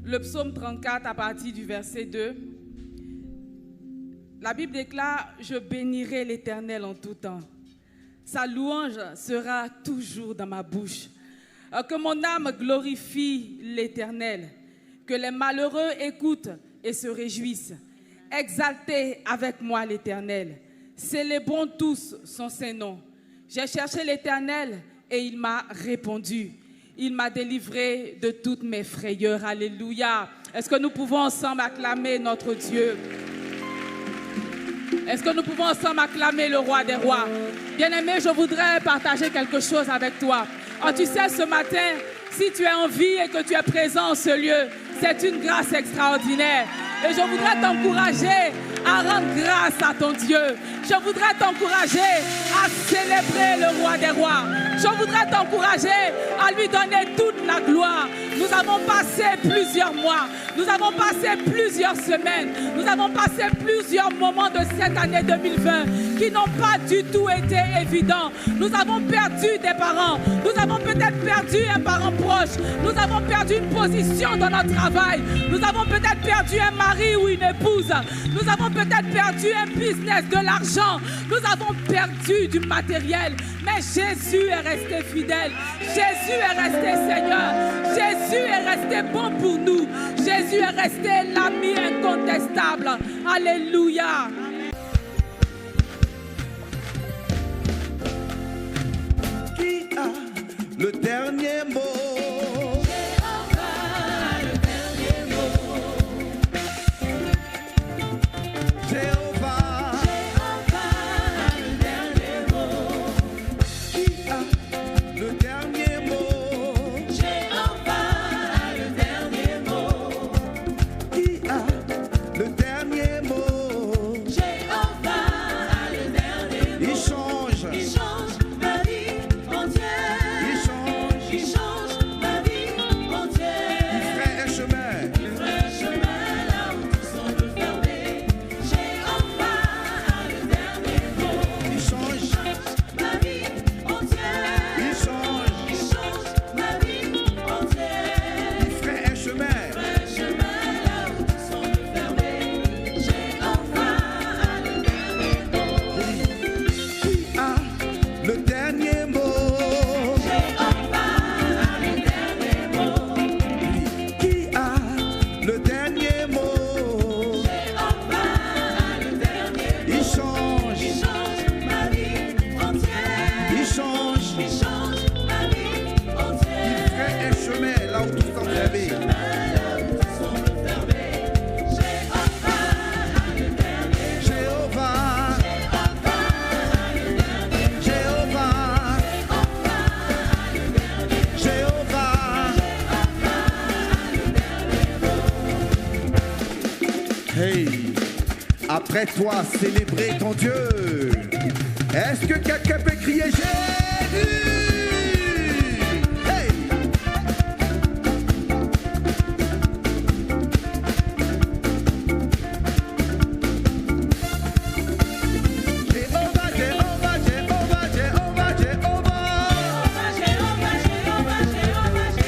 Le psaume 34 à partir du verset 2. La Bible déclare « Je bénirai l'Éternel en tout temps. Sa louange sera toujours dans ma bouche. Que mon âme glorifie l'Éternel. Que les malheureux écoutent et se réjouissent. Exaltez avec moi l'Éternel. Célébrons tous son Saint-Nom. J'ai cherché l'Éternel et il m'a répondu. Il m'a délivré de toutes mes frayeurs. Alléluia. Est-ce que nous pouvons ensemble acclamer notre Dieu? Est-ce que nous pouvons ensemble acclamer le roi des rois? Bien-aimé, je voudrais partager quelque chose avec toi. Oh, tu sais, ce matin, si tu es en vie et que tu es présent en ce lieu, c'est une grâce extraordinaire. Et je voudrais t'encourager à rendre grâce à ton Dieu. Je voudrais t'encourager à célébrer le roi des rois. Je voudrais t'encourager à lui donner toute la gloire. Nous avons passé plusieurs mois, nous avons passé plusieurs semaines, nous avons passé plusieurs moments de cette année 2020 qui n'ont pas du tout été évidents. Nous avons perdu des parents, nous avons peut-être perdu un parent proche, nous avons perdu une position dans notre travail, nous avons peut-être perdu un mari ou une épouse, nous avons peut-être perdu un business, de l'argent, nous avons perdu du matériel, mais Jésus est resté fidèle, Jésus est resté Seigneur, Jésus est resté bon pour nous, Jésus est resté l'ami incontestable. Alléluia. Qui a le dernier mot? Après toi, célébrer ton Dieu. Est-ce que quelqu'un peut crier Jésus? Hey! Jéhovah, Jéhovah, Jéhovah, Jéhovah, Jéhovah. Jéhovah, Jéhovah, Jéhovah, Jéhovah.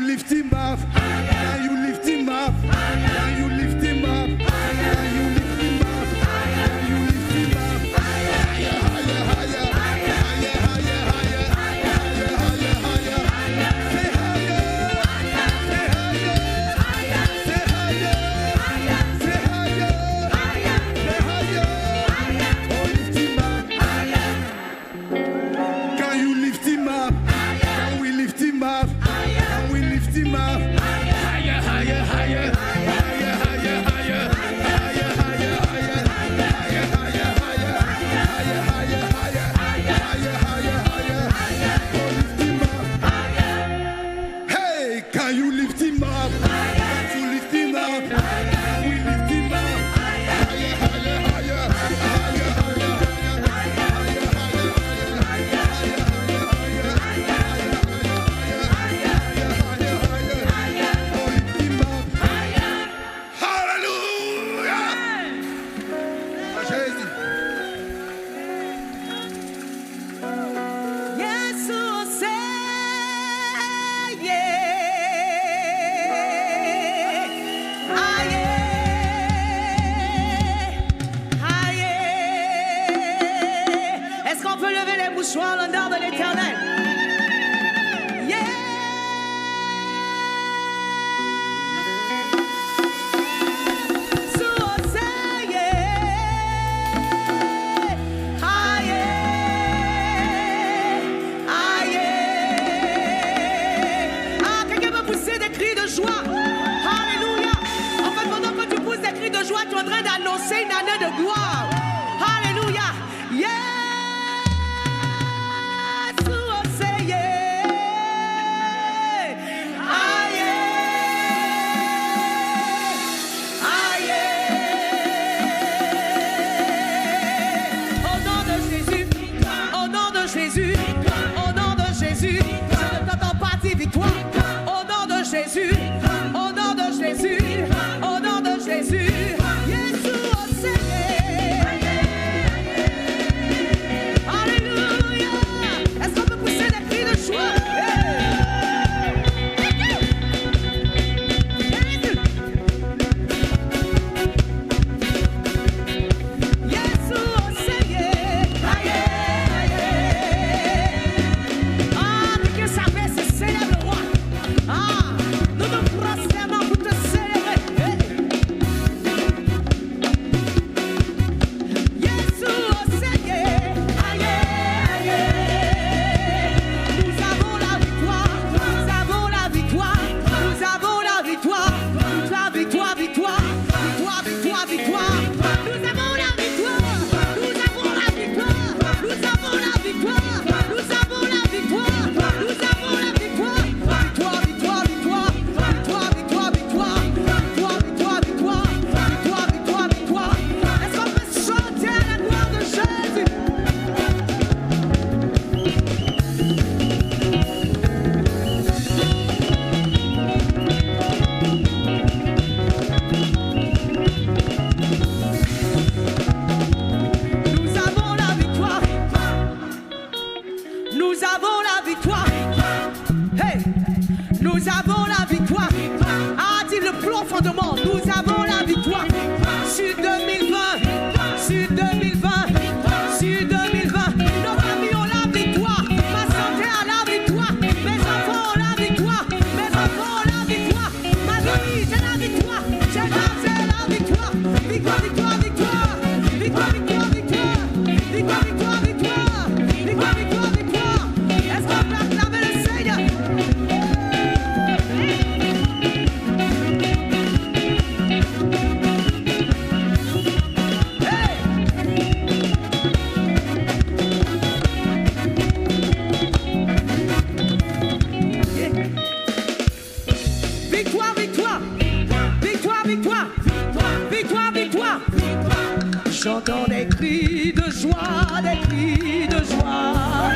lift him up? Can you lift him up? Can you lift him up? Can you lift him up? Can you lift him up? Higher, higher, higher, higher, higher, higher, higher, higher, higher. Say higher, say higher, say higher, say higher, say higher. Oh, lift him up. Can you lift him up? Can we lift him up? Can we lift him up? Higher, higher, higher, higher, higher, higher, higher, higher, higher, higher, higher, higher, higher, higher, higher. Oh, lift him up. Hey, can you lift him up? Can you lift him up? Can we lift him up? Higher, higher, higher, higher, higher, higher, Est-ce qu'on peut lever les mouchoirs en l'honneur de l'Éternel? Quelqu'un peut pousser des cris de joie. Alléluia. En fait, pendant que tu pousses des cris de joie, tu es en train d'annoncer une année de gloire. Alléluia. Au nom de Jésus, au nom de Jésus, Alléluia. Est-ce qu'on peut pousser des cris de joie? Que sa paix se célèbre, le roi. Nous nous prosternons pour te célébrer. Nous avons la victoire, nous avons la victoire, nous avons la victoire, victoire, victoire, victoire, victoire, victoire, victoire. Nous avons la victoire, nous avons la victoire, nous avons la victoire, nous avons la victoire, nous avons la victoire, victoire, victoire, victoire, victoire, victoire, victoire, victoire, victoire, victoire, victoire, victoire, victoire. Est-ce qu'on peut chanter à la gloire de Jésus? Nous avons la victoire. Nous avons la victoire. Hey, nous avons la victoire. Ah, dit le profondément. Nous avons la victoire. Sur 2020, sur 2020, sur 2020. Nos familles ont la victoire. Ma santé a la victoire. Mes enfants ont la victoire. Mes enfants ont la victoire. Ma famille, c'est la victoire. C'est la victoire. Victoire, victoire, victoire. Victoire, victoire, victoire. Victoire, victoire, victoire. Victoire, victoire, victoire. Est-ce qu'on peut acclamer le Seigneur? Victoire, victoire, victoire, victoire, victoire, victoire. J'entends des cris de joie, des cris de joie.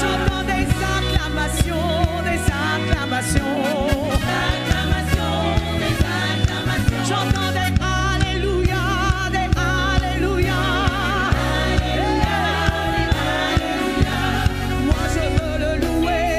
J'entends des acclamations, des acclamations. J'entends des alléluia, des alléluia. Moi je veux le louer.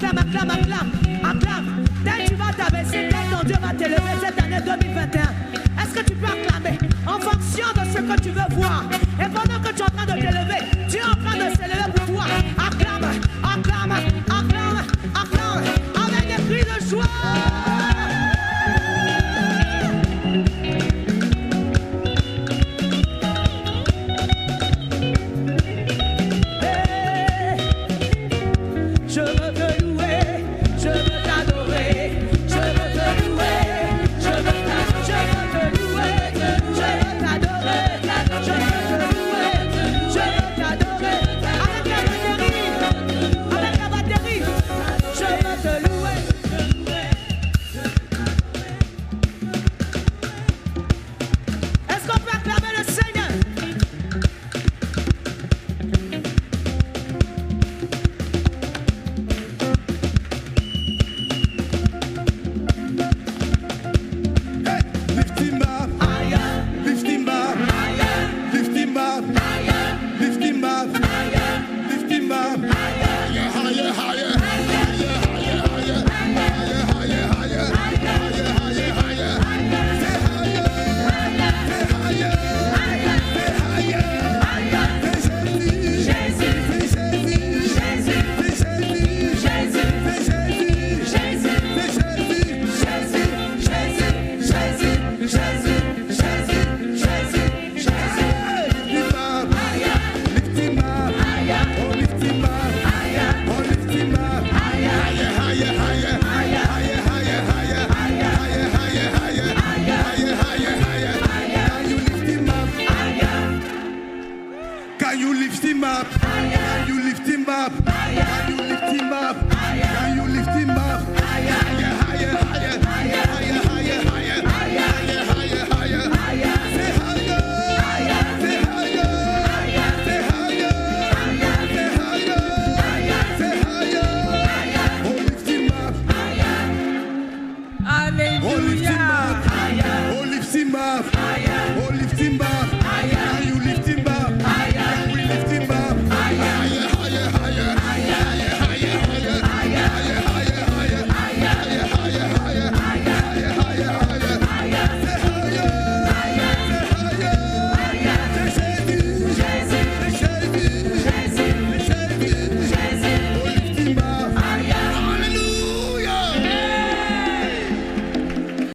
acclame, acclame, acclame, acclame. Dès que tu vas t'abaisser, quand ton Dieu va t'élever cette année 2021, est-ce que tu peux acclamer en fonction de ce que tu veux voir?